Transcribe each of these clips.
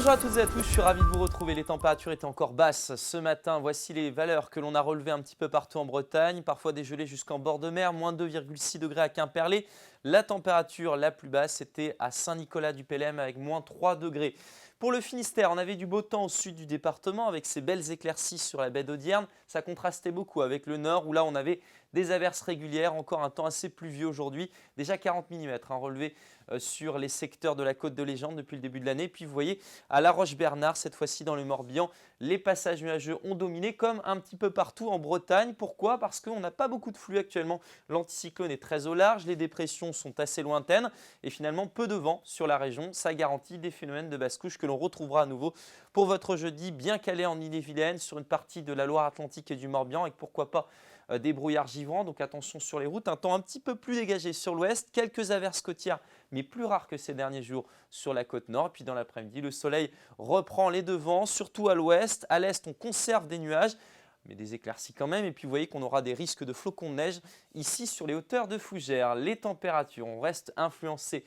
Bonjour à toutes et à tous, je suis ravi de vous retrouver. Les températures étaient encore basses ce matin. Voici les valeurs que l'on a relevées un petit peu partout en Bretagne. Parfois des gelées jusqu'en bord de mer, moins 2,6 degrés à Quimperlé. La température la plus basse était à Saint-Nicolas-du-Pélem avec moins 3 degrés. Pour le Finistère, on avait du beau temps au sud du département avec ces belles éclaircies sur la baie d'Audierne. Ça contrastait beaucoup avec le nord où là on avait des averses régulières, encore un temps assez pluvieux aujourd'hui. Déjà 40 mm relevés sur les secteurs de la côte de Légende depuis le début de l'année. Puis vous voyez à La Roche-Bernard, cette fois-ci dans le Morbihan, les passages nuageux ont dominé comme un petit peu partout en Bretagne. Pourquoi? Parce qu'on n'a pas beaucoup de flux actuellement. L'anticyclone est très au large, les dépressions sont assez lointaines et finalement peu de vent sur la région. Ça garantit des phénomènes de basse couche que l'on retrouvera à nouveau pour votre jeudi, bien calé en Ille-et-Vilaine, sur une partie de la Loire-Atlantique et du Morbihan, avec pourquoi pas des brouillards givrants. Donc attention sur les routes, un temps un petit peu plus dégagé sur l'ouest, quelques averses côtières mais plus rares que ces derniers jours sur la côte nord. Puis dans l'après-midi, le soleil reprend les devants, surtout à l'ouest. À l'est, on conserve des nuages, mais des éclaircies quand même. Et puis vous voyez qu'on aura des risques de flocons de neige ici sur les hauteurs de Fougères. Les températures, on reste influencées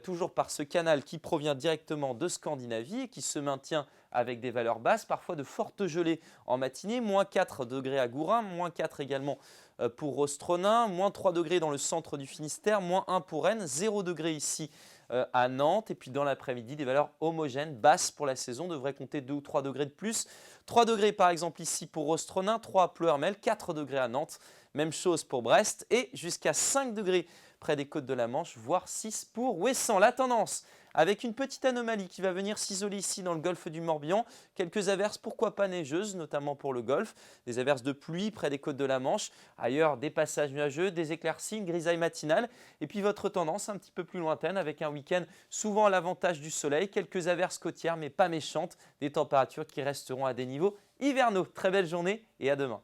toujours par ce canal qui provient directement de Scandinavie et qui se maintient avec des valeurs basses, parfois de fortes gelées en matinée, moins 4 degrés à Gourin, moins 4 également pour Rostronin, moins 3 degrés dans le centre du Finistère, moins 1 pour Rennes, 0 degré ici à Nantes. Et puis dans l'après-midi, des valeurs homogènes, basses pour la saison, devraient compter 2 ou 3 degrés de plus. 3 degrés par exemple ici pour Rostronin, 3 à Pleuhermel, 4 degrés à Nantes. Même chose pour Brest et jusqu'à 5 degrés près des côtes de la Manche, voire 6 pour Ouessant. La tendance avec une petite anomalie qui va venir s'isoler ici dans le golfe du Morbihan. Quelques averses, pourquoi pas neigeuses, notamment pour le golfe. Des averses de pluie près des côtes de la Manche. Ailleurs, des passages nuageux, des éclaircies, une grisaille matinale. Et puis votre tendance un petit peu plus lointaine avec un week-end souvent à l'avantage du soleil. Quelques averses côtières mais pas méchantes. Des températures qui resteront à des niveaux hivernaux. Très belle journée et à demain.